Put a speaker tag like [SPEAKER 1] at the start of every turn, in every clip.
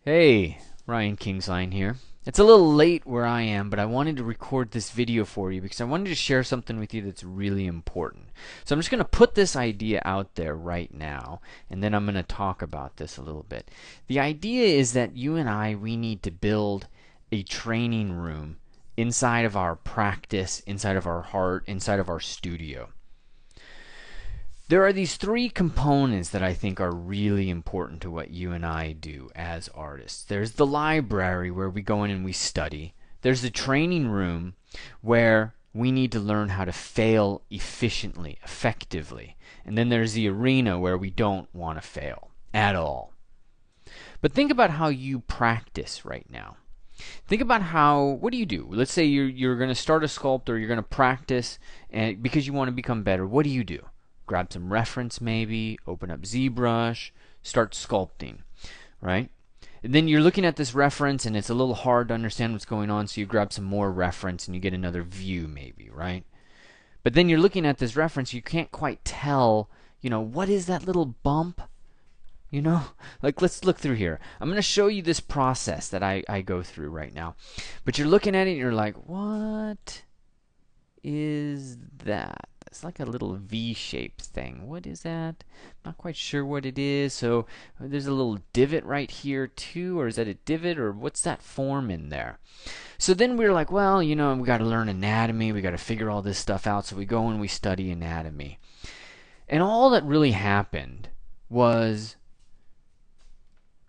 [SPEAKER 1] Hey, Ryan Kingsline here. It's a little late where I am, but I wanted to record this video for you because I wanted to share something with you that's really important. So I'm just going to put this idea out there right now, and then I'm going to talk about this a little bit. The idea is that you and I, we need to build a training room inside of our practice, inside of our heart, inside of our studio. There are these three components that I think are really important to what you and I do as artists. There's the library where we go in and we study. There's the training room where we need to learn how to fail efficiently, effectively. And then there's the arena where we don't want to fail at all. But think about how you practice right now. Think about what do you do? Let's say you're going to start a sculpt, or you're going to practice and because you want to become better. What do you do? Grab some reference maybe, open up ZBrush, start sculpting, right? And then you're looking at this reference and it's a little hard to understand what's going on, so you grab some more reference and you get another view maybe, right? But then you're looking at this reference, you can't quite tell, what is that little bump? Like, let's look through here. I'm going to show you this process that I go through right now. But you're looking at it and you're like, what is that? It's like a little V-shaped thing. What is that? Not quite sure what it is. So there's a little divot right here too, or is that a divot, or what's that form in there? So then we're like, well, we got to learn anatomy. We got to figure all this stuff out. So we go and we study anatomy. And all that really happened was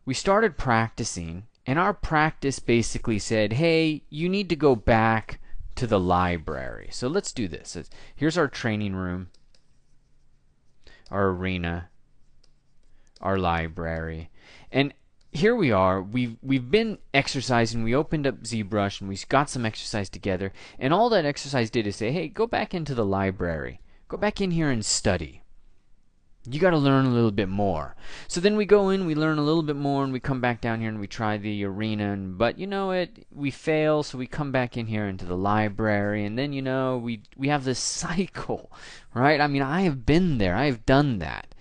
[SPEAKER 1] we started practicing, and our practice basically said, hey, you need to go back to the library. So let's do this. Here's our training room, our arena, our library, and here we are. We've been exercising. We opened up ZBrush and we got some exercise together, and all that exercise did is say, hey, go back into the library. Go back in here and study. You got to learn a little bit more. So then we go in, we learn a little bit more, and we come back down here and we try the arena. But we fail, so we come back in here into the library, and then we have this cycle, right? I mean, I have been there. I have done that.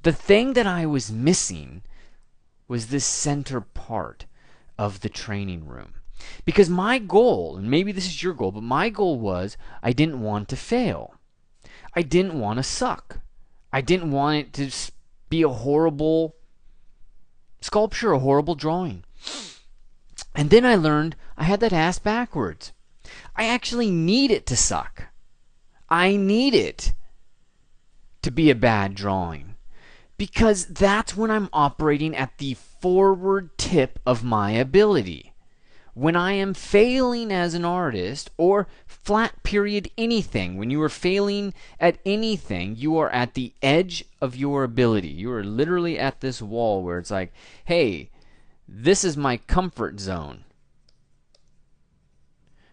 [SPEAKER 1] The thing that I was missing was this center part of the training room. Because my goal, and maybe this is your goal, but my goal was I didn't want to fail. I didn't want to suck. I didn't want it to be a horrible sculpture, a horrible drawing. And then I learned I had that ass backwards. I actually need it to suck. I need it to be a bad drawing. Because that's when I'm operating at the forward tip of my ability. When I am failing as an artist, or flat period anything, when you are failing at anything, you are at the edge of your ability. You are literally at this wall where it's like, hey, this is my comfort zone.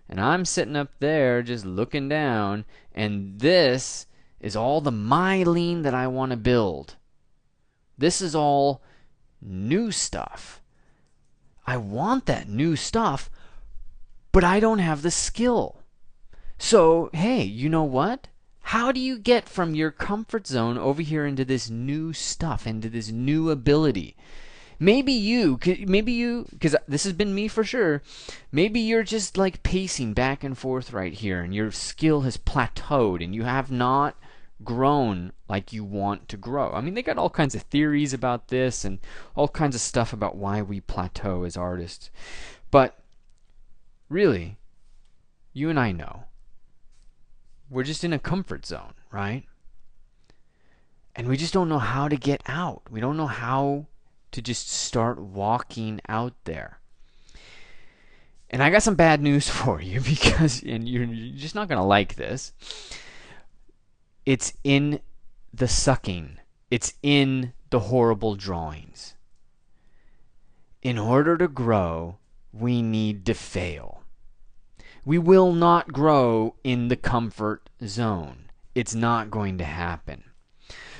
[SPEAKER 1] And I'm sitting up there just looking down, and this is all the myelin that I want to build. This is all new stuff. I want that new stuff, but I don't have the skill. So, hey, you know what? How do you get from your comfort zone over here into this new stuff, into this new ability? Maybe you, because this has been me for sure, maybe you're just like pacing back and forth right here, and your skill has plateaued, and you have not grown like you want to grow. I mean, they got all kinds of theories about this and all kinds of stuff about why we plateau as artists. But really, you and I know we're just in a comfort zone, right? And we just don't know how to get out. We don't know how to just start walking out there. And I got some bad news for you, because, and you're just not going to like this. It's in the sucking. It's in the horrible drawings. In order to grow, we need to fail. We will not grow in the comfort zone. It's not going to happen.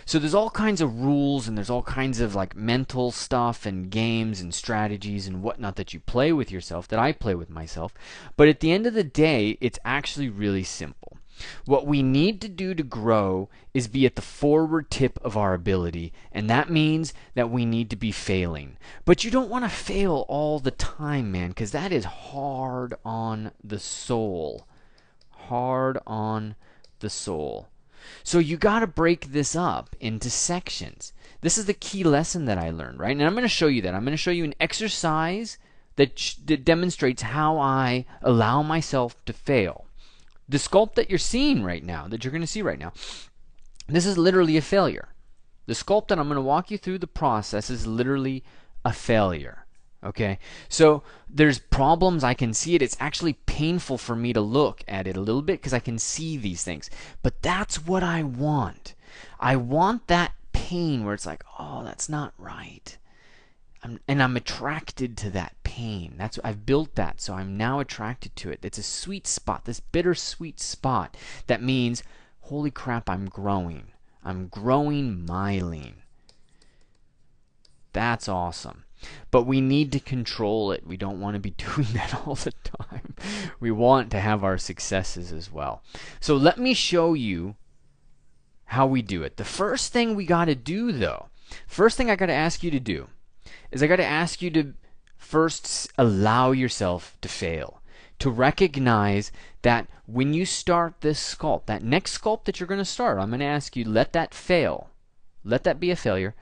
[SPEAKER 1] So there's all kinds of rules, and there's all kinds of like mental stuff and games and strategies and whatnot that you play with yourself, that I play with myself. But at the end of the day, it's actually really simple. What we need to do to grow is be at the forward tip of our ability, and that means that we need to be failing. But you don't want to fail all the time, man, because that is hard on the soul. Hard on the soul. So you got to break this up into sections. This is the key lesson that I learned, right? And I'm going to show you that. I'm going to show you an exercise that demonstrates how I allow myself to fail. The sculpt that you're seeing right now, that you're going to see right now, this is literally a failure. The sculpt that I'm going to walk you through the process is literally a failure. Okay, so there's problems. I can see it. It's actually painful for me to look at it a little bit because I can see these things. But that's what I want. I want that pain where it's like, oh, that's not right. I'm attracted to that pain. I've built that, so I'm now attracted to it. It's a sweet spot, this bittersweet spot that means, holy crap, I'm growing. I'm growing myelin. That's awesome. But we need to control it. We don't want to be doing that all the time. We want to have our successes as well. So let me show you how we do it. The first thing we got to do, though, first thing I got to ask you to do is I got to ask you to first allow yourself to fail. To recognize that when you start this sculpt, that next sculpt that you're going to start, I'm going to ask you, let that fail. Let that be a failure.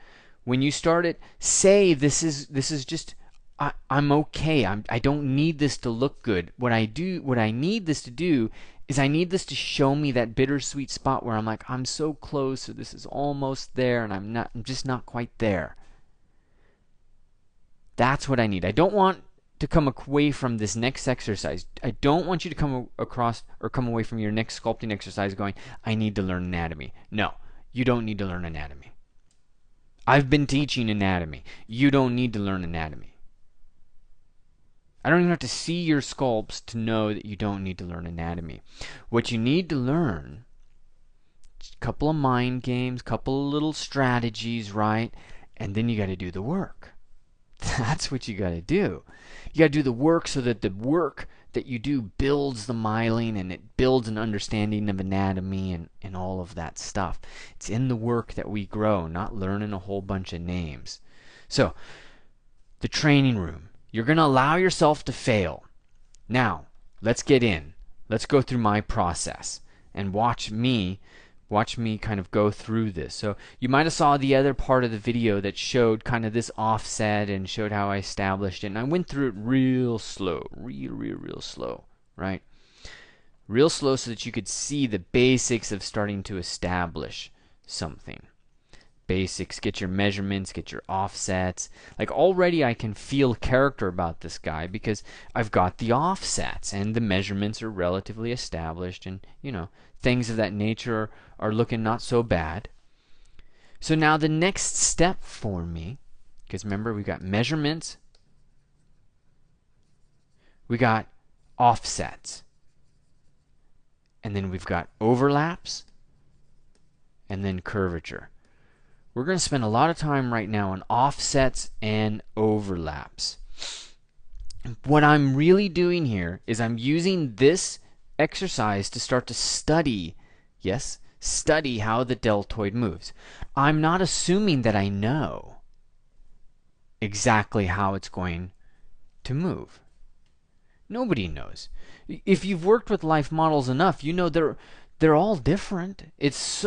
[SPEAKER 1] When you start it, say this is just I'm okay. I don't need this to look good. What I need this to do is I need this to show me that bittersweet spot where I'm like, I'm so close, or this is almost there, and I'm just not quite there. That's what I need. I don't want to come away from this next exercise. I don't want you to come across or come away from your next sculpting exercise going, I need to learn anatomy. No, you don't need to learn anatomy. I've been teaching anatomy. You don't need to learn anatomy. I don't even have to see your sculpts to know that you don't need to learn anatomy. What you need to learn, a couple of mind games, couple of little strategies, right? And then you got to do the work. That's what you got to do. You got to do the work so that the work that you do builds the myelin and it builds an understanding of anatomy and all of that stuff. It's in the work that we grow, not learning a whole bunch of names. So, the training room. You're going to allow yourself to fail. Now, let's get in. Let's go through my process and watch me kind of go through this. So you might have saw the other part of the video that showed kind of this offset and showed how I established it. And I went through it real slow, real slow, right? Real slow so that you could see the basics of starting to establish something. Basics, get your measurements, get your offsets. Like already I can feel character about this guy because I've got the offsets and the measurements are relatively established and, you know, things of that nature are looking not so bad. So now the next step for me, because remember we got measurements, we got offsets, and then we've got overlaps, and then curvature. We're going to spend a lot of time right now on offsets and overlaps. What I'm really doing here is I'm using this exercise to start to study, yes, study how the deltoid moves. I'm not assuming that I know exactly how it's going to move. Nobody knows. If you've worked with life models enough, you know they're all different. It's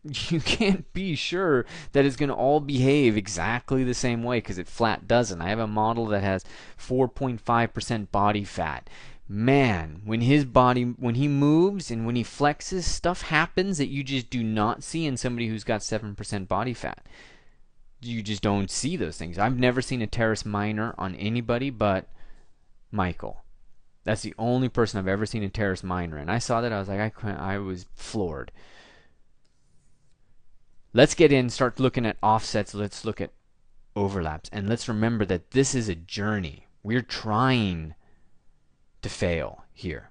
[SPEAKER 1] you can't be sure that it's going to all behave exactly the same way because it flat doesn't. I have a model that has 4.5% body fat. Man, when he moves and when he flexes, stuff happens that you just do not see in somebody who's got 7% body fat. You just don't see those things. I've never seen a teres minor on anybody but Michael. That's the only person I've ever seen a teres minor, and I saw that I was like, I was floored. Let's get in, start looking at offsets. Let's look at overlaps. And let's remember that this is a journey. We're trying to fail here.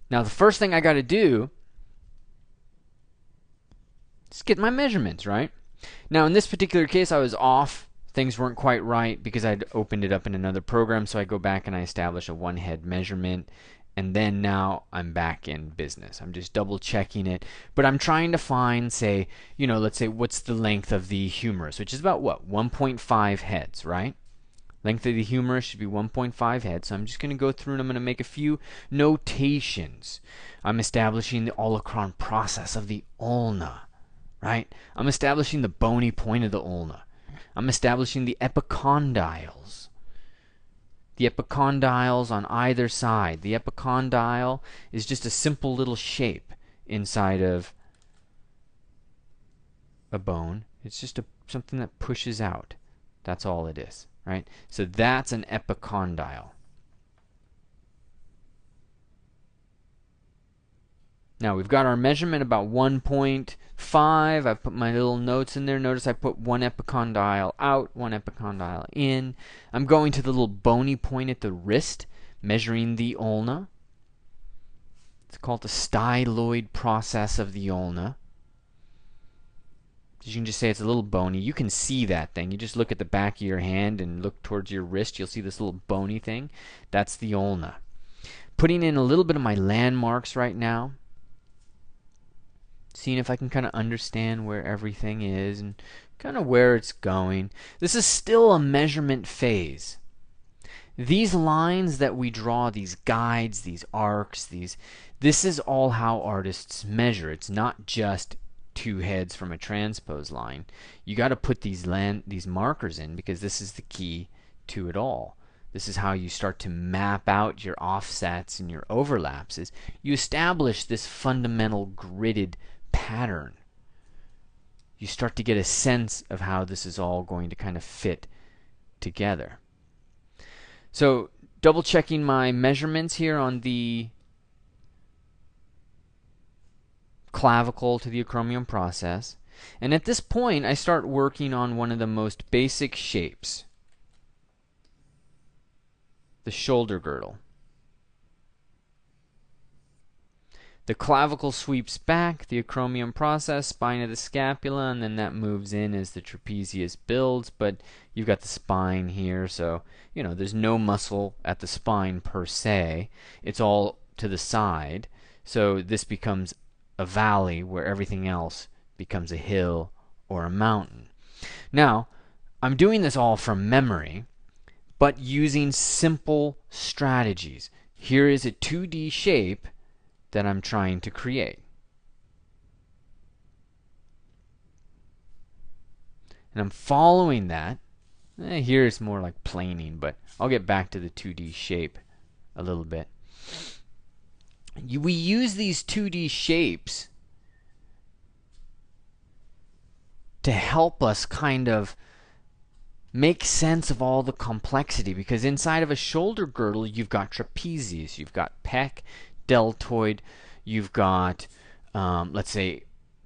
[SPEAKER 1] Now, the first thing I got to do is get my measurements, right? Now, in this particular case, I was off things weren't quite right because I'd opened it up in another program, so I go back and I establish a one head measurement, and then now I'm back in business. I'm just double checking it, but I'm trying to find, say, let's say what's the length of the humerus, which is about what, 1.5 heads, right? Length of the humerus should be 1.5 heads. So I'm just going to go through and I'm going to make a few notations. I'm establishing the olecron process of the ulna, right? I'm establishing the bony point of the ulna. I'm establishing the epicondyles. The epicondyles on either side. The epicondyle is just a simple little shape inside of a bone. It's just something that pushes out. That's all it is, right? So that's an epicondyle. Now we've got our measurement about 1.5. I put my little notes in there. Notice I put one epicondyle out, one epicondyle in. I'm going to the little bony point at the wrist, measuring the ulna. It's called the styloid process of the ulna. You can just say it's a little bony. You can see that thing. You just look at the back of your hand and look towards your wrist. You'll see this little bony thing. That's the ulna. Putting in a little bit of my landmarks right now. Seeing if I can kind of understand where everything is and kind of where it's going. This is still a measurement phase. These lines that we draw, these guides, these arcs, this is all how artists measure. It's not just two heads from a transpose line. You got to put these markers in because this is the key to it all. This is how you start to map out your offsets and your overlaps. Is you establish this fundamental gridded pattern. You start to get a sense of how this is all going to kind of fit together. So double checking my measurements here on the clavicle to the acromion process. And at this point, I start working on one of the most basic shapes, the shoulder girdle. The clavicle sweeps back, the acromion process, spine of the scapula, and then that moves in as the trapezius builds, but you've got the spine here, so, there's no muscle at the spine per se. It's all to the side, so this becomes a valley where everything else becomes a hill or a mountain. Now, I'm doing this all from memory, but using simple strategies. Here is a 2D shape that I'm trying to create. And I'm following that. Here it's more like planing, but I'll get back to the 2D shape a little bit. We use these 2D shapes to help us kind of make sense of all the complexity, because inside of a shoulder girdle you've got trapezius, you've got pec, deltoid, you've got let's say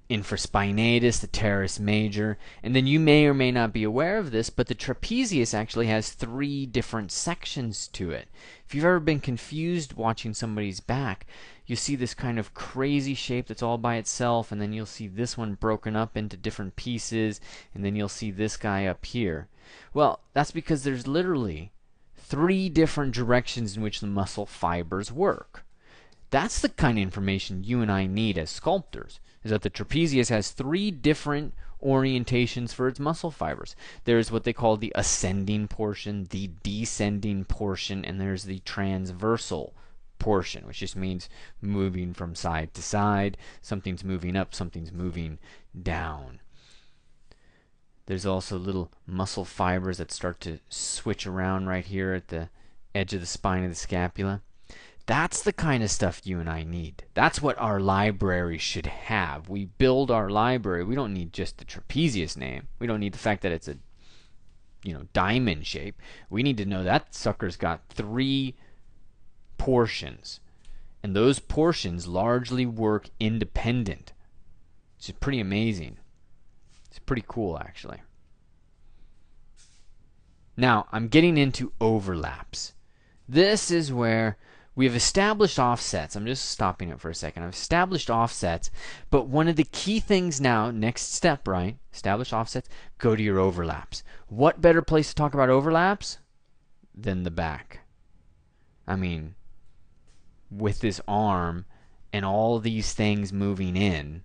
[SPEAKER 1] infraspinatus, the teres major, and then you may or may not be aware of this, but the trapezius actually has 3 different sections to it. If you've ever been confused watching somebody's back, you see this kind of crazy shape that's all by itself, and then you'll see this one broken up into different pieces, and then you'll see this guy up here. Well, that's because there's literally 3 different directions in which the muscle fibers work. That's the kind of information you and I need as sculptors, is that the trapezius has 3 different orientations for its muscle fibers. There's what they call the ascending portion, the descending portion, and there's the transversal portion, which just means moving from side to side. Something's moving up, something's moving down. There's also little muscle fibers that start to switch around right here at the edge of the spine of the scapula. That's the kind of stuff you and I need. That's what our library should have. We build our library. We don't need just the trapezius name. We don't need the fact that it's a diamond shape. We need to know that sucker's got 3 portions. And those portions largely work independent. Which is pretty amazing. It's pretty cool, actually. Now, I'm getting into overlaps. This is where We have established offsets. I'm just stopping it for a second. I've established offsets, but one of the key things now, next step, right? Establish offsets, go to your overlaps. What better place to talk about overlaps than the back? I mean, with this arm and all these things moving in,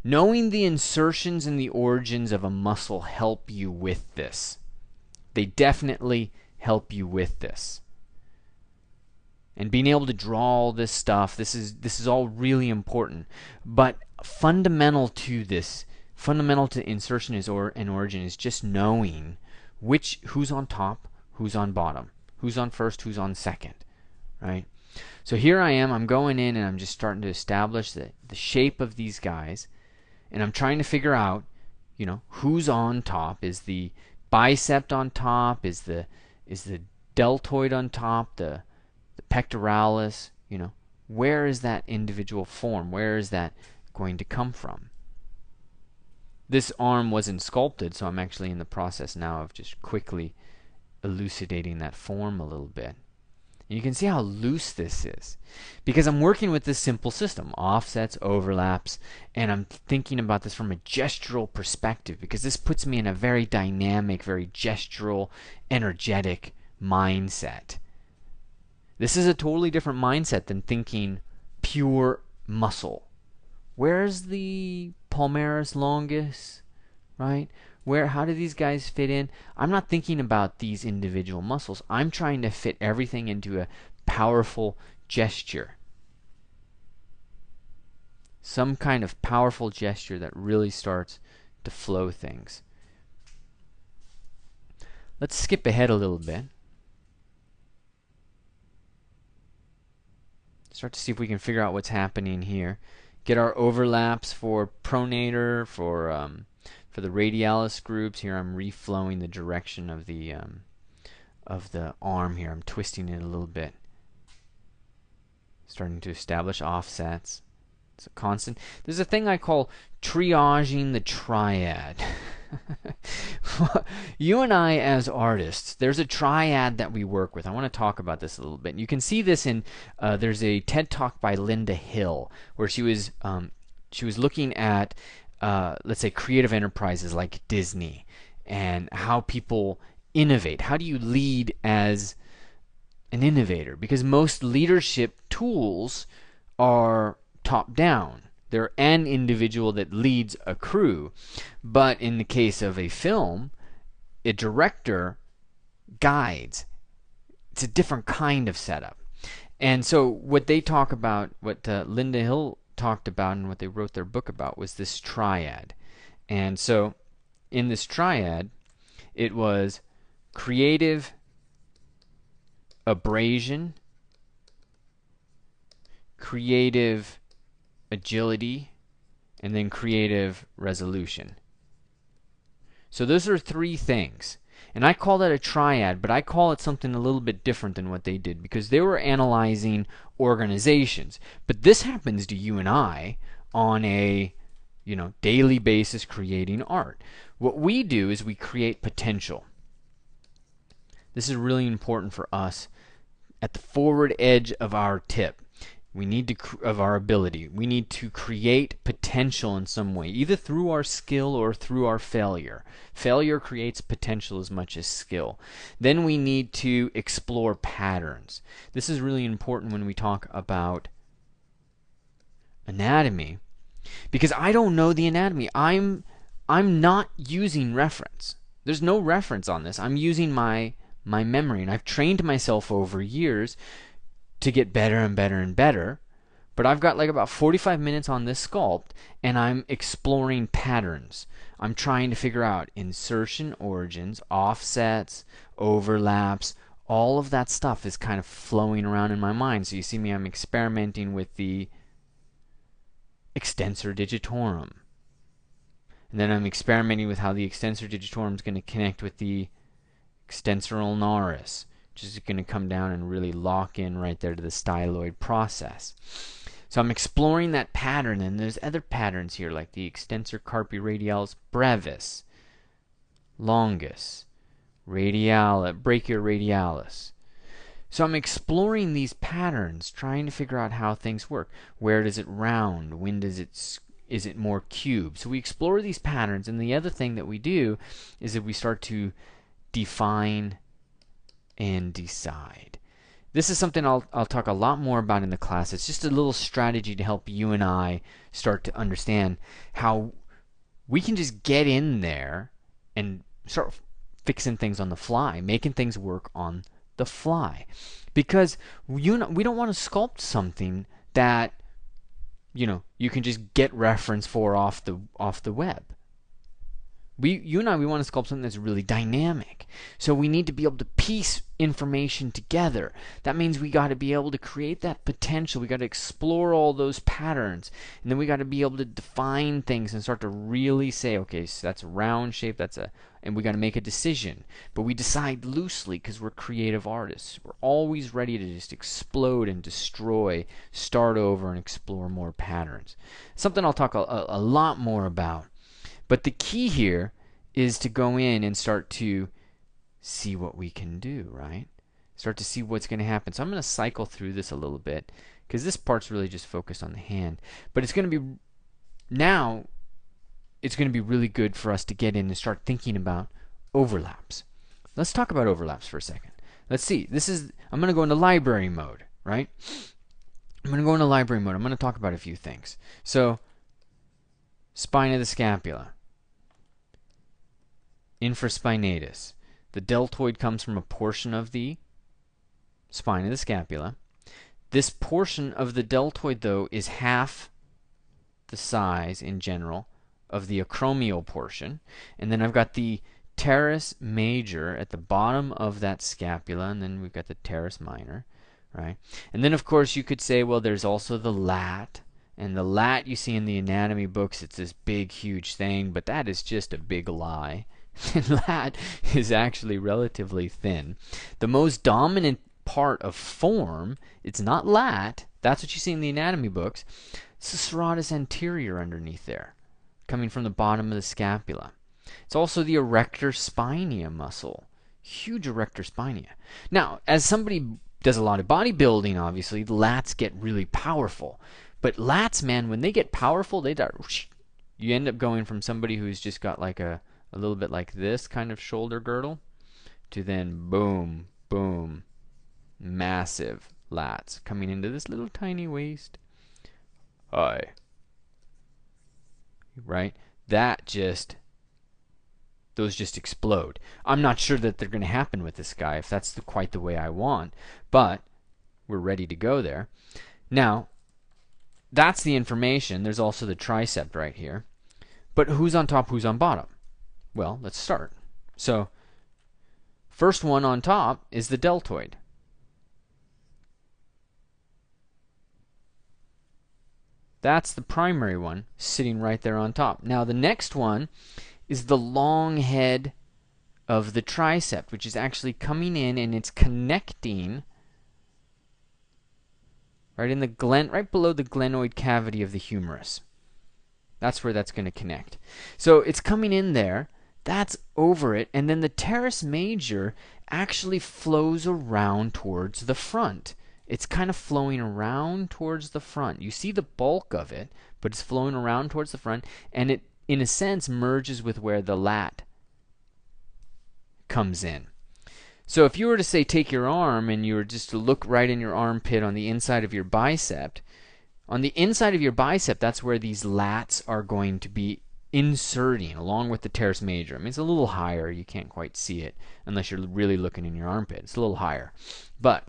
[SPEAKER 1] knowing the insertions and the origins of a muscle help you with this. They definitely help you with this. And being able to draw all this stuff, this is all really important. But fundamental to this, fundamental to insertion and origin is just knowing who's on top, who's on bottom, who's on first, who's on second, right? So here I am, I'm going in and I'm just starting to establish the shape of these guys, and I'm trying to figure out, you know, who's on top. Is the bicep on top? Is the deltoid on top? The pectoralis? You know, where is that individual form? Where is that going to come from? This arm wasn't sculpted, so I'm actually in the process now of just quickly elucidating that form a little bit. And you can see how loose this is, because I'm working with this simple system, offsets, overlaps, and I'm thinking about this from a gestural perspective, because this puts me in a very dynamic, very gestural, energetic mindset. This is a totally different mindset than thinking pure muscle. Where's the palmaris longus, right? How do these guys fit in? I'm not thinking about these individual muscles. I'm trying to fit everything into a powerful gesture. Some kind of powerful gesture that really starts to flow things. Let's skip ahead a little bit. Start to see if we can figure out what's happening here. Get our overlaps for pronator, for the radialis groups. Here I'm reflowing the direction of the arm here. I'm twisting it a little bit. Starting to establish offsets. It's a constant. There's a thing I call triaging the triad. You and I as artists, there's a triad that we work with. I want to talk about this a little bit. You can see this in, there's a TED Talk by Linda Hill where she was looking at let's say creative enterprises like Disney and how people innovate. How do you lead as an innovator? Because most leadership tools are top down. They're an individual that leads a crew. But in the case of a film, a director guides. It's a different kind of setup. And so what they talk about, what Linda Hill talked about and what they wrote their book about was this triad. And so in this triad, it was creative abrasion, creative agility, and then creative resolution. So those are three things. And I call that a triad, but I call it something a little bit different than what they did, because they were analyzing organizations. But this happens to you and I on a daily basis, creating art. What we do is we create potential. This is really important for us at the forward edge of our tip. We need to, of our ability, we need to create potential in some way, either through our skill or through our failure. Failure creates potential as much as skill. Then we need to explore patterns. This is really important when we talk about anatomy, because I don't know the anatomy. I'm not using reference. There's no reference on this. I'm using my memory, and I've trained myself over years to get better and better and better. But I've got like about 45 minutes on this sculpt, and I'm exploring patterns. I'm trying to figure out insertion, origins, offsets, overlaps. All of that stuff is kind of flowing around in my mind. So you see me, I'm experimenting with the extensor digitorum. And then I'm experimenting with how the extensor digitorum is going to connect with the extensor ulnaris, which is going to come down and really lock in right there to the styloid process. So I'm exploring that pattern, and there's other patterns here like the extensor carpi radialis brevis, longus, brachioradialis. So I'm exploring these patterns, trying to figure out how things work. Where does it round? When does is it more cube? So we explore these patterns, and the other thing that we do is that we start to define and decide. This is something I'll talk a lot more about in the class. It's just a little strategy to help you and I start to understand how we can just get in there and start fixing things on the fly, making things work on the fly. Because we don't want to sculpt something that you can just get reference for off the web. You and I, we want to sculpt something that's really dynamic. So we need to be able to piece information together. That means we got to be able to create that potential. We got to explore all those patterns. And then we got to be able to define things and start to really say, okay, so that's a round shape, and we got to make a decision. But we decide loosely because we're creative artists. We're always ready to just explode and destroy, start over, and explore more patterns. Something I'll talk a lot more about. But the key here is to go in and start to see what we can do, right? Start to see what's going to happen. So I'm going to cycle through this a little bit because this part's really just focused on the hand. But it's going to be, now, it's going to be really good for us to get in and start thinking about overlaps. Let's talk about overlaps for a second. Let's see. I'm going to go into library mode, right? I'm going to go into library mode. I'm going to talk about a few things. So, spine of the scapula. Infraspinatus. The deltoid comes from a portion of the spine of the scapula. This portion of the deltoid, though, is half the size in general of the acromial portion. And then I've got the teres major at the bottom of that scapula, and then we've got the teres minor, right? And then, of course, you could say, well, there's also the lat. And the lat you see in the anatomy books, it's this big, huge thing, but that is just a big lie. The lat is actually relatively thin. The most dominant part of form, it's not lat, that's what you see in the anatomy books, it's the serratus anterior underneath there, coming from the bottom of the scapula. It's also the erector spinea muscle. Huge erector spinea. Now, as somebody does a lot of bodybuilding, obviously, the lats get really powerful. But lats, man, when they get powerful, you end up going from somebody who's just got like a little bit like this kind of shoulder girdle to then boom, boom, massive lats coming into this little tiny waist. Hi. Right? Those just explode. I'm not sure that they're going to happen with this guy if that's quite the way I want, but we're ready to go there. Now, that's the information. There's also the tricep right here. But who's on top, who's on bottom? Well, let's start. So, first one on top is the deltoid. That's the primary one sitting right there on top. Now, the next one is the long head of the tricep, which is actually coming in and it's connecting right below the glenoid cavity of the humerus. That's where that's going to connect. So it's coming in there, that's over it, and then the teres major actually flows around towards the front. It's kind of flowing around towards the front. You see the bulk of it, but it's flowing around towards the front, and it, in a sense, merges with where the lat comes in. So if you were to say take your arm and you were just to look right in your armpit on the inside of your bicep, on the inside of your bicep, that's where these lats are going to be inserting along with the teres major. I mean, it's a little higher. You can't quite see it unless you're really looking in your armpit. It's a little higher. But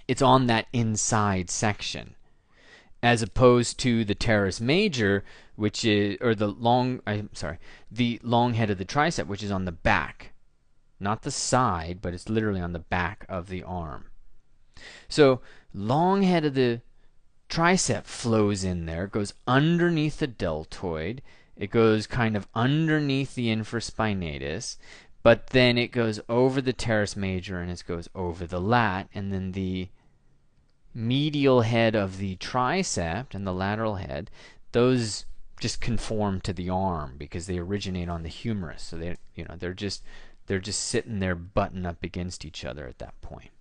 [SPEAKER 1] it's on that inside section, as opposed to the teres major, which is, or the long head of the tricep, which is on the back. Not the side, but it's literally on the back of the arm. So, long head of the tricep flows in there, goes underneath the deltoid, it goes kind of underneath the infraspinatus, but then it goes over the teres major and it goes over the lat, and then the medial head of the tricep and the lateral head, those just conform to the arm because they originate on the humerus. So they're just They're just sitting there buttoned up against each other at that point.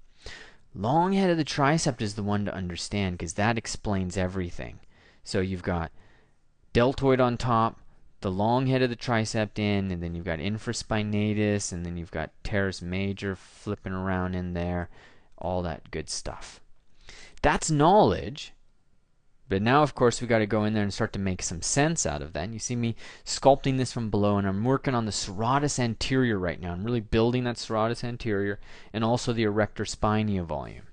[SPEAKER 1] Long head of the tricep is the one to understand because that explains everything. So you've got deltoid on top, the long head of the tricep in, and then you've got infraspinatus, and then you've got teres major flipping around in there, all that good stuff. That's knowledge, but now of course we got to go in there and start to make some sense out of that. And you see me sculpting this from below, and I'm working on the serratus anterior right now. I'm really building that serratus anterior and also the erector spinea volume.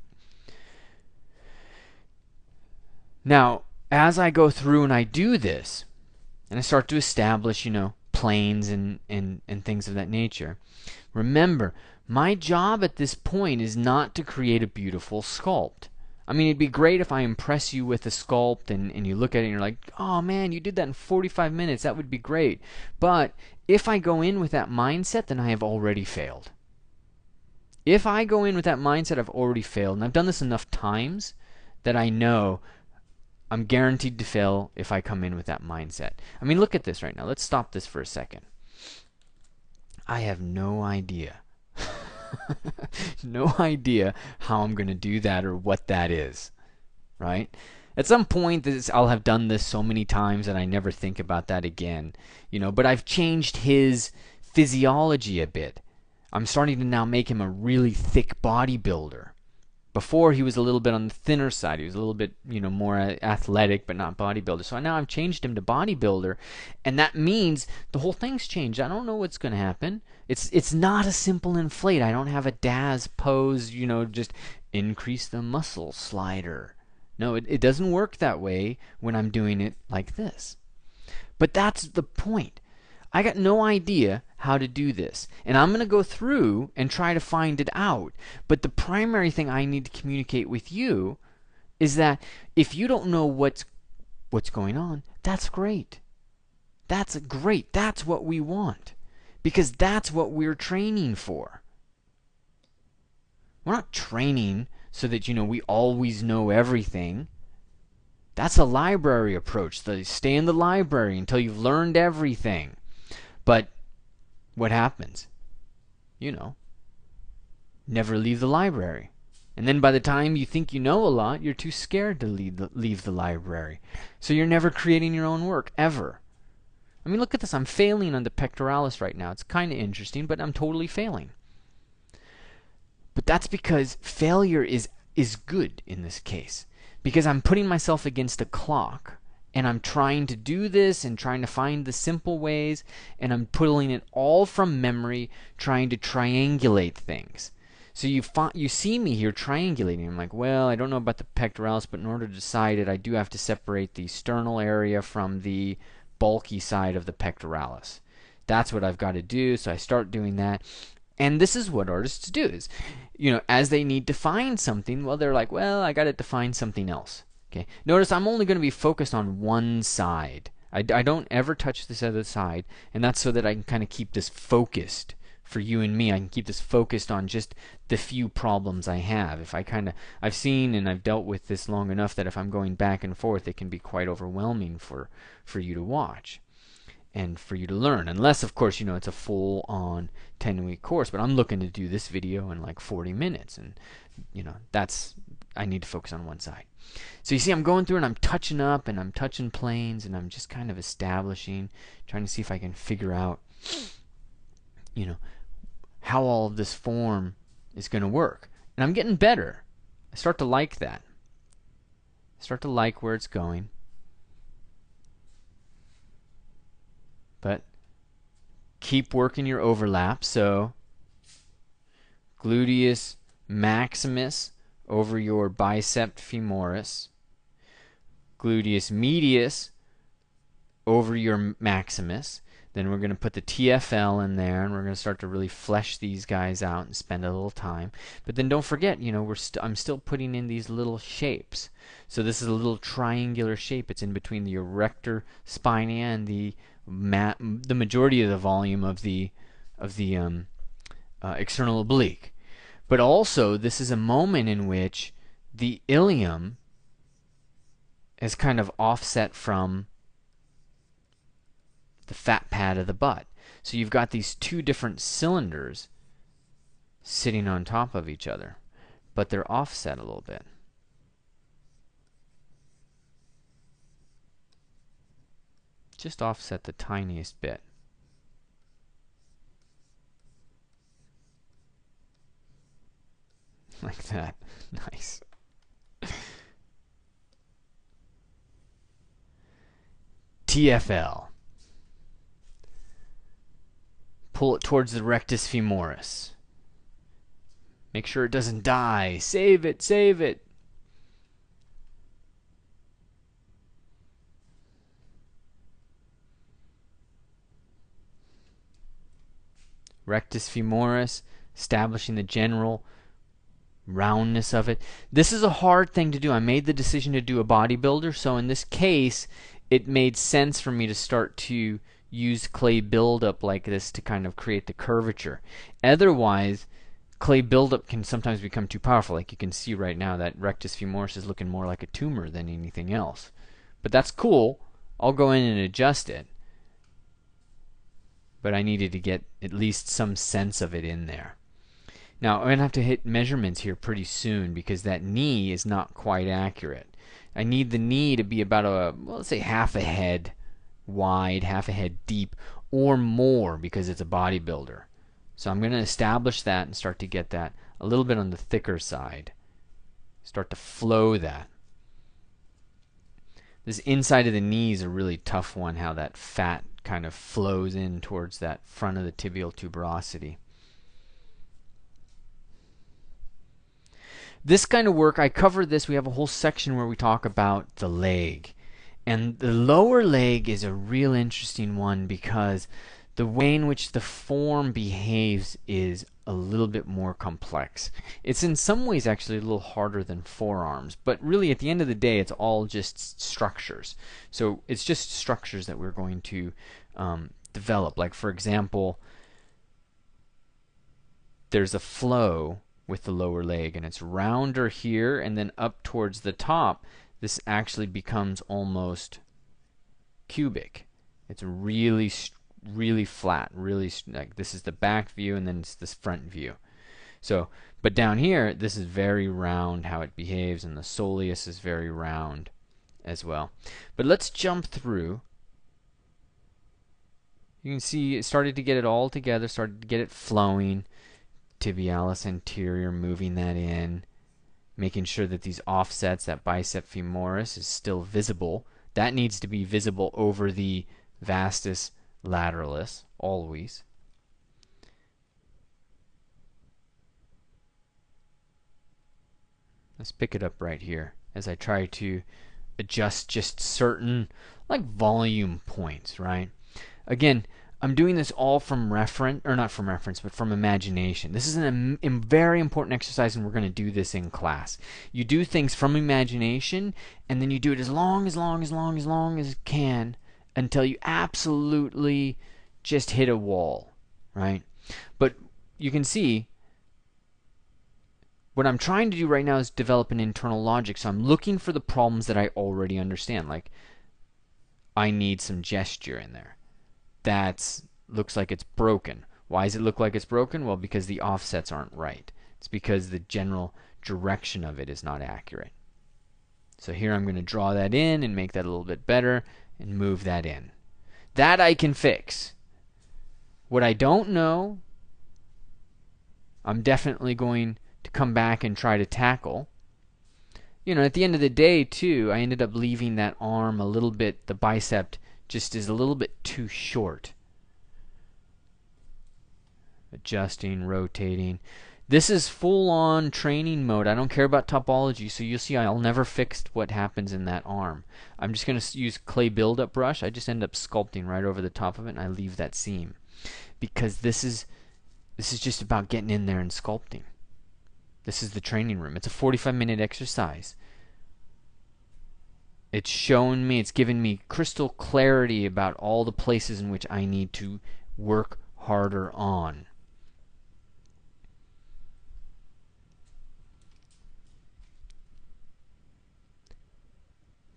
[SPEAKER 1] Now, as I go through and I do this, and I start to establish, planes and things of that nature, remember, my job at this point is not to create a beautiful sculpt. I mean, it'd be great if I impress you with a sculpt and you look at it and you're like, oh man, you did that in 45 minutes. That would be great. But if I go in with that mindset, then I have already failed. If I go in with that mindset, I've already failed. And I've done this enough times that I know I'm guaranteed to fail if I come in with that mindset. I mean, look at this right now. Let's stop this for a second. I have no idea. No idea how I'm going to do that or what that is. Right? At some point, I'll have done this so many times that I never think about that again. But I've changed his physiology a bit. I'm starting to now make him a really thick bodybuilder. Before, he was a little bit on the thinner side. He was a little bit, more athletic, but not bodybuilder. So now I've changed him to bodybuilder, and that means the whole thing's changed. I don't know what's going to happen. It's not a simple inflate. I don't have a Daz pose, just increase the muscle slider. No, it doesn't work that way when I'm doing it like this. But that's the point. I got no idea how to do this. And I'm going to go through and try to find it out. But the primary thing I need to communicate with you is that if you don't know what's going on, that's great. That's great. That's what we want. Because that's what we're training for. We're not training so that, we always know everything. That's a library approach. Stay in the library until you've learned everything. But what happens? Never leave the library. And then by the time you think you know a lot, you're too scared to leave the library. So you're never creating your own work, ever. I mean, look at this. I'm failing on the pectoralis right now. It's kind of interesting, but I'm totally failing. But that's because failure is good in this case. Because I'm putting myself against a clock. And I'm trying to do this and trying to find the simple ways, and I'm pulling it all from memory, trying to triangulate things. So you see me here triangulating. I'm like, well, I don't know about the pectoralis, but in order to decide it, I do have to separate the sternal area from the bulky side of the pectoralis. That's what I've got to do, so I start doing that. And this is what artists do is, as they need to find something, well, they're like, well, I got to define something else. Okay. Notice I'm only going to be focused on one side. I don't ever touch this other side, and that's so that I can kind of keep this focused for you and me. I can keep this focused on just the few problems I have. I've seen and I've dealt with this long enough that if I'm going back and forth, it can be quite overwhelming for you to watch and for you to learn. Unless, of course, it's a full-on 10-week course, but I'm looking to do this video in like 40 minutes, and I need to focus on one side. So you see, I'm going through and I'm touching up and I'm touching planes and I'm just kind of establishing, trying to see if I can figure out, how all of this form is going to work. And I'm getting better. I start to like that. I start to like where it's going. But keep working your overlap. So gluteus maximus over your bicep femoris, gluteus medius over your maximus. Then we're going to put the TFL in there, and we're going to start to really flesh these guys out and spend a little time. But then don't forget, I'm still putting in these little shapes. So this is a little triangular shape. It's in between the erector spinea and the majority of the volume of the external oblique. But also, this is a moment in which the ilium is kind of offset from the fat pad of the butt. So you've got these two different cylinders sitting on top of each other, but they're offset a little bit. Just offset the tiniest bit. Like that. Nice. TFL. Pull it towards the rectus femoris. Make sure it doesn't die. Save it, save it. Rectus femoris, establishing the general roundness of it. This is a hard thing to do. I made the decision to do a bodybuilder, so in this case, it made sense for me to start to use clay buildup like this to kind of create the curvature. Otherwise, clay buildup can sometimes become too powerful. Like you can see right now, that rectus femoris is looking more like a tumor than anything else. But that's cool. I'll go in and adjust it. But I needed to get at least some sense of it in there. Now, I'm going to have to hit measurements here pretty soon because that knee is not quite accurate. I need the knee to be about well, let's say half a head wide, half a head deep, or more because it's a bodybuilder. So I'm going to establish that and start to get that a little bit on the thicker side. Start to flow that. This inside of the knee is a really tough one, how that fat kind of flows in towards that front of the tibial tuberosity. This kind of work, I cover this. We have a whole section where we talk about the leg. And the lower leg is a real interesting one because the way in which the form behaves is a little bit more complex. It's in some ways actually a little harder than forearms, but really at the end of the day it's all just structures. So it's just structures that we're going to develop. Like for example, there's a flow with the lower leg and it's rounder here, and then up towards the top this actually becomes almost cubic. It's really flat, really like this is the back view and then it's this front view. So, but down here this is very round how it behaves, and the soleus is very round as well. But let's jump through. You can see it started to get it all together, started to get it flowing. Tibialis anterior, moving that in, making sure that these offsets, that bicep femoris is still visible. That needs to be visible over the vastus lateralis, always. Let's pick it up right here as I try to adjust just certain like volume points, right? Again, I'm doing this all from reference, or not from reference, but from imagination. This is a very important exercise, and we're going to do this in class. You do things from imagination, and then you do it as long as you can until you absolutely just hit a wall, right? But you can see what I'm trying to do right now is develop an internal logic. So I'm looking for the problems that I already understand. Like, I need some gesture in there. That looks like it's broken. Why does it look like it's broken? Well, because the offsets aren't right. It's because the general direction of it is not accurate. So here I'm going to draw that in and make that a little bit better and move that in. That I can fix. What I don't know, I'm definitely going to come back and try to tackle. You know, at the end of the day, too, I ended up leaving that arm a little bit, the bicep just is a little bit too short. Adjusting, rotating. This is full-on training mode. I don't care about topology, so you'll see I'll never fix what happens in that arm. I'm just going to use clay buildup brush. I just end up sculpting right over the top of it, and I leave that seam. Because this is just about getting in there and sculpting. This is the training room. It's a 45-minute exercise. It's shown me, it's given me crystal clarity about all the places in which I need to work harder on.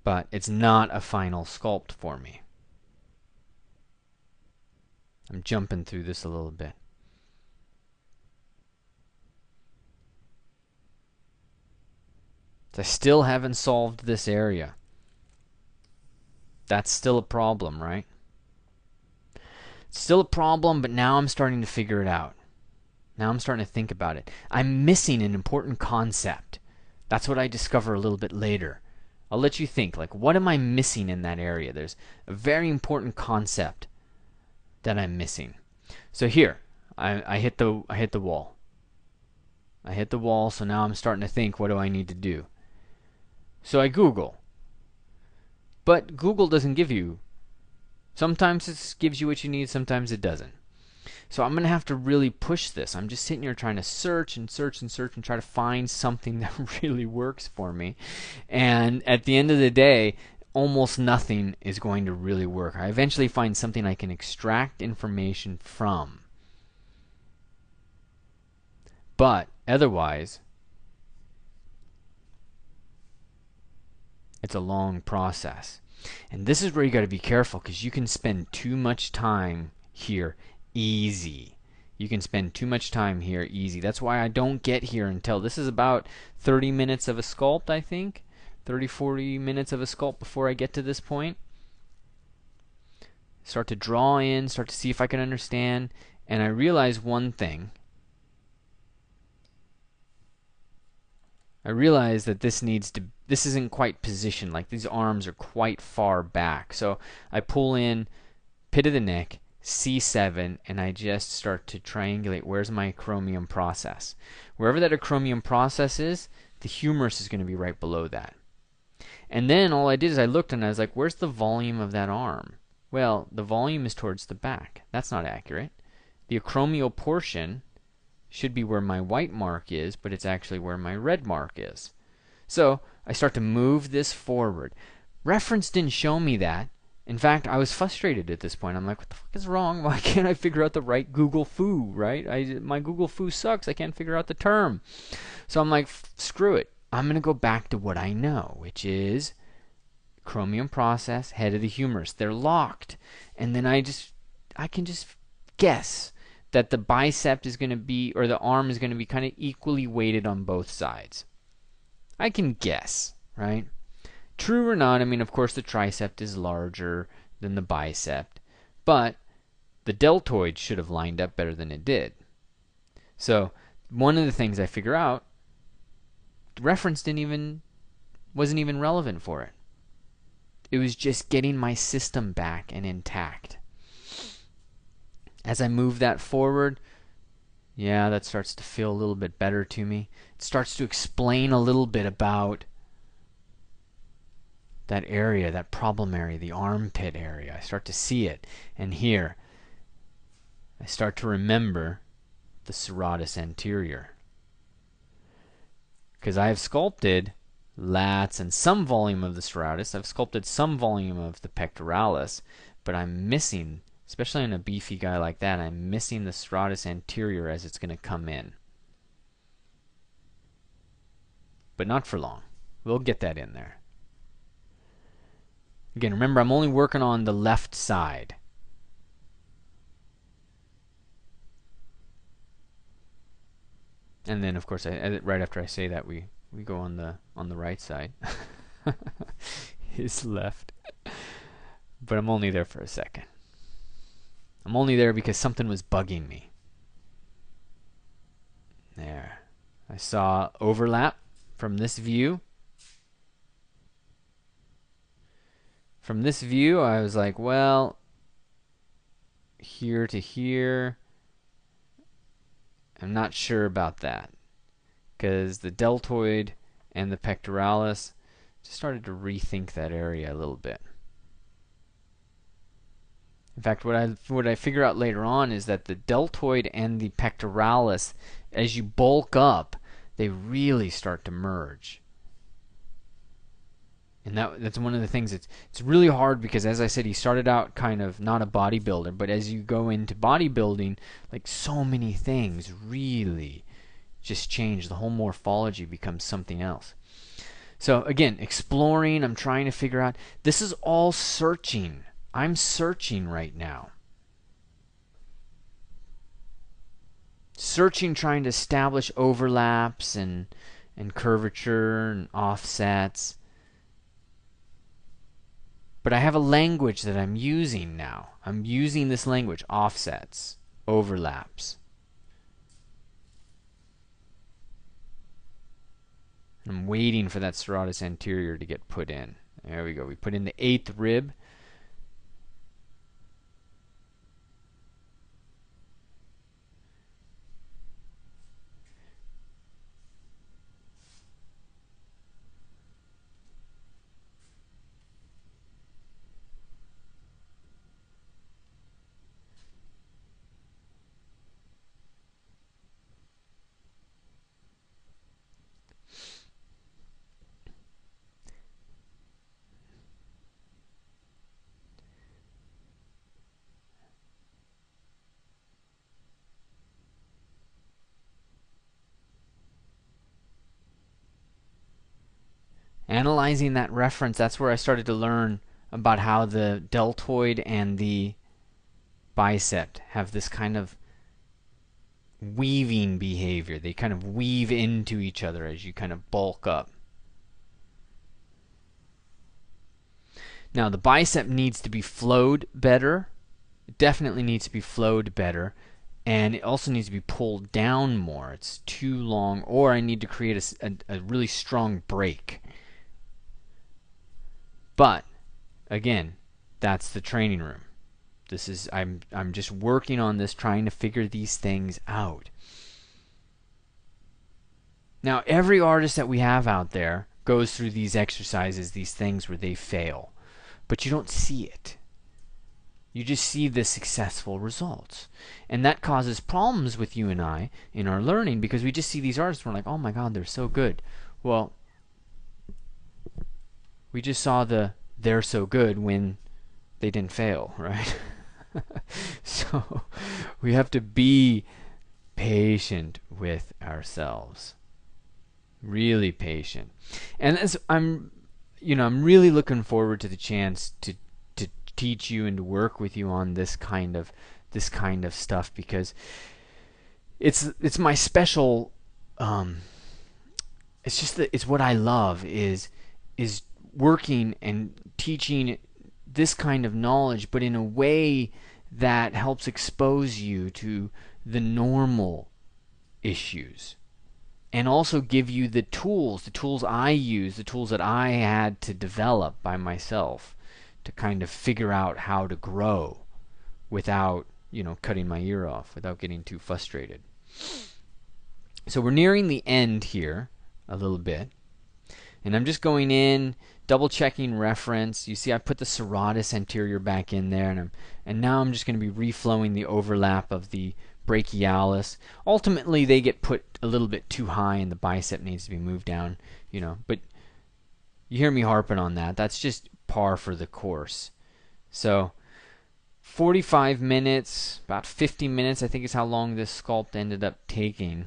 [SPEAKER 1] But it's not a final sculpt for me. I'm jumping through this a little bit. I still haven't solved this area. That's still a problem, right? It's still a problem, but now I'm starting to figure it out. Now I'm starting to think about it. I'm missing an important concept. That's what I discover a little bit later. I'll let you think, like, what am I missing in that area? There's a very important concept that I'm missing. So here, I hit the wall. I hit the wall, so now I'm starting to think, what do I need to do? So I Google. But Google doesn't give you. Sometimes it gives you what you need, sometimes it doesn't. So I'm going to have to really push this. I'm just sitting here trying to search and search and search and try to find something that really works for me. And at the end of the day, almost nothing is going to really work. I eventually find something I can extract information from. But otherwise, it's a long process. And this is where you got to be careful, because you can spend too much time here easy. You can spend too much time here easy. That's why I don't get here until this is about 30 minutes of a sculpt, I think. 30-40 minutes of a sculpt before I get to this point. Start to draw in, start to see if I can understand, and I realize one thing. I realize that this isn't quite positioned, like these arms are quite far back. So I pull in pit of the neck, C7, and I just start to triangulate. Where's my acromion process? Wherever that acromion process is, the humerus is going to be right below that. And then all I did is I looked and I was like, where's the volume of that arm? Well, the volume is towards the back. That's not accurate. The acromial portion should be where my white mark is, but it's actually where my red mark is. So I start to move this forward. Reference didn't show me that. In fact, I was frustrated at this point. I'm like, what the fuck is wrong? Why can't I figure out the right Google foo, right? My Google foo sucks. I can't figure out the term. So I'm like, screw it. I'm going to go back to what I know, which is acromion process, head of the humerus. They're locked. And then I can just guess that the bicep is going to be, or the arm is going to be kind of equally weighted on both sides. I can guess, right? True or not, I mean, of course the tricep is larger than the bicep, but the deltoid should have lined up better than it did. So one of the things I figure out, reference wasn't even relevant for it. It was just getting my system back and intact. As I move that forward, yeah, that starts to feel a little bit better to me. It starts to explain a little bit about that area, that problem area, the armpit area. I start to see it. And here, I start to remember the serratus anterior. Because I have sculpted lats and some volume of the serratus. I've sculpted some volume of the pectoralis, but I'm missing, especially on a beefy guy like that, I'm missing the serratus anterior as it's going to come in. But not for long. We'll get that in there. Again, remember, I'm only working on the left side. And then, of course, right after I say that, we go on the right side. His left. But I'm only there for a second. I'm only there because something was bugging me. There. I saw overlap from this view. From this view, I was like, well, here to here, I'm not sure about that. Because the deltoid and the pectoralis just started to rethink that area a little bit. In fact, what I figure out later on is that the deltoid and the pectoralis, as you bulk up, they really start to merge. And that's one of the things. It's really hard because, as I said, he started out kind of not a bodybuilder, but as you go into bodybuilding, like so many things really just change. The whole morphology becomes something else. So again, exploring, I'm trying to figure out. This is all searching. I'm searching right now. searching, trying to establish overlaps and curvature and offsets. But I have a language that I'm using now. I'm using this language, offsets, overlaps. I'm waiting for that serratus anterior to get put in. There we go. We put in the 8th rib. Analyzing that reference, that's where I started to learn about how the deltoid and the bicep have this kind of weaving behavior. They kind of weave into each other as you kind of bulk up. Now the bicep needs to be flowed better. It definitely needs to be flowed better. And it also needs to be pulled down more. It's too long, or I need to create a really strong break. But again, that's the training room. This is I'm just working on this, trying to figure these things out. Now, every artist that we have out there goes through these exercises, these things where they fail, but you don't see it. You just see the successful results. And that causes problems with you and I in our learning, because we just see these artists and we're like, oh my god, they're so good. Well, we just saw the they're so good when they didn't fail, right? So we have to be patient with ourselves. Really patient. And as I'm really looking forward to the chance to teach you and to work with you on this kind of stuff, because it's my special it's what I love is working and teaching this kind of knowledge, but in a way that helps expose you to the normal issues, and also give you the tools I use, the tools that I had to develop by myself to kind of figure out how to grow without, cutting my ear off, without getting too frustrated. So we're nearing the end here a little bit, and I'm just going in, double checking reference. You see I put the serratus anterior back in there, and now I'm just going to be reflowing the overlap of the brachialis. Ultimately they get put a little bit too high and the bicep needs to be moved down, but you hear me harping on that. That's just par for the course. So 45 minutes, about 50 minutes I think is how long this sculpt ended up taking.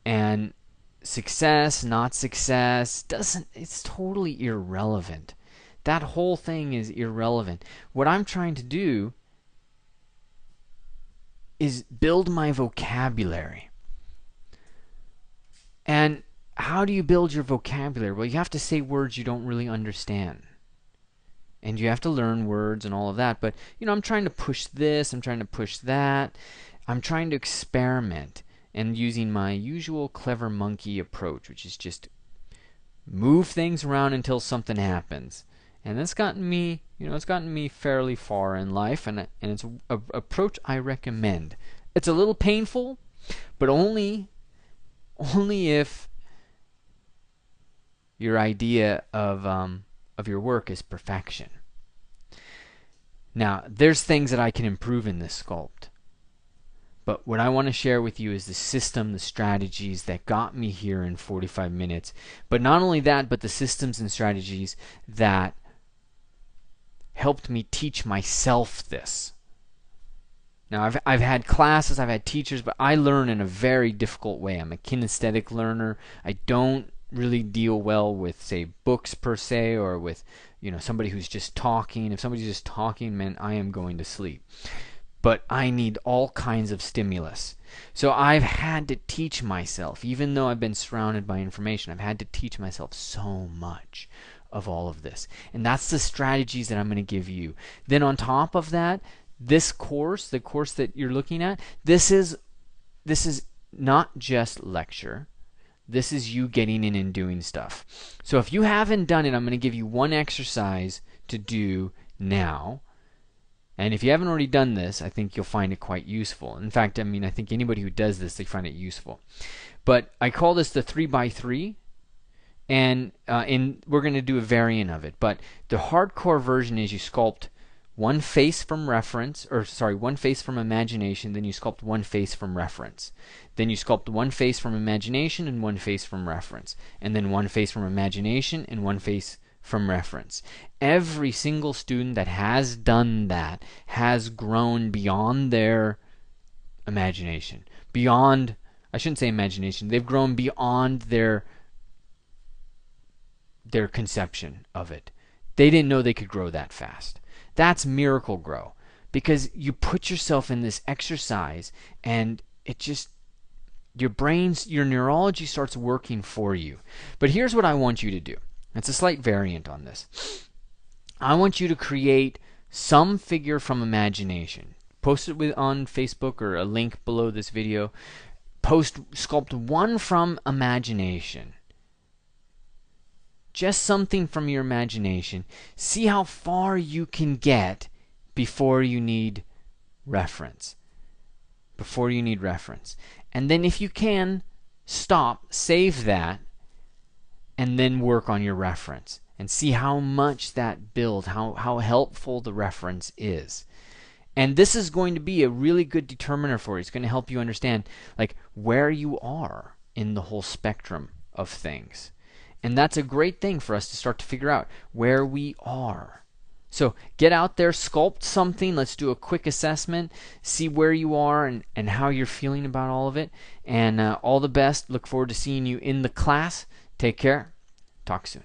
[SPEAKER 1] And success, not success, it's totally irrelevant. That whole thing is irrelevant. What I'm trying to do is build my vocabulary. And how do you build your vocabulary? Well, you have to say words you don't really understand. And you have to learn words and all of that. But, I'm trying to push this, I'm trying to push that. I'm trying to experiment and using my usual clever monkey approach, which is just move things around until something happens. And that's gotten me, it's gotten me fairly far in life, and it's an approach I recommend. It's a little painful, but only if your idea of your work is perfection. Now, there's things that I can improve in this sculpt. But what I want to share with you is the system, the strategies that got me here in 45 minutes. But not only that, but the systems and strategies that helped me teach myself this. Now, I've had classes, I've had teachers, but I learn in a very difficult way. I'm a kinesthetic learner. I don't really deal well with, say, books per se, or with, somebody who's just talking. If somebody's just talking, man, I am going to sleep. but I need all kinds of stimulus. So I've had to teach myself, even though I've been surrounded by information, I've had to teach myself so much of all of this. And that's the strategies that I'm going to give you. Then on top of that, this course, the course that you're looking at, this is not just lecture. This is you getting in and doing stuff. So if you haven't done it, I'm going to give you one exercise to do now. And if you haven't already done this, I think you'll find it quite useful. In fact, I mean, I think anybody who does this, they find it useful. But I call this the 3x3, and we're going to do a variant of it. But the hardcore version is you sculpt one face from reference, or sorry, one face from imagination, then you sculpt one face from reference. Then you sculpt one face from imagination and one face from reference. And then one face from imagination and one face from reference. Every single student that has done that has grown beyond their imagination. Beyond, I shouldn't say imagination, they've grown beyond their conception of it. They didn't know they could grow that fast. That's miracle grow, because you put yourself in this exercise and it just, your neurology starts working for you. But here's what I want you to do. It's a slight variant on this. I want you to create some figure from imagination. Post it on Facebook or a link below this video. Sculpt one from imagination. Just something from your imagination. See how far you can get before you need reference. And then if you can, stop, save that, and then work on your reference. And see how much that builds, how helpful the reference is. And this is going to be a really good determiner for you. It's going to help you understand like where you are in the whole spectrum of things. And that's a great thing for us to start to figure out where we are. So get out there, sculpt something. Let's do a quick assessment, see where you are and how you're feeling about all of it. And all the best. Look forward to seeing you in the class. Take care. Talk soon.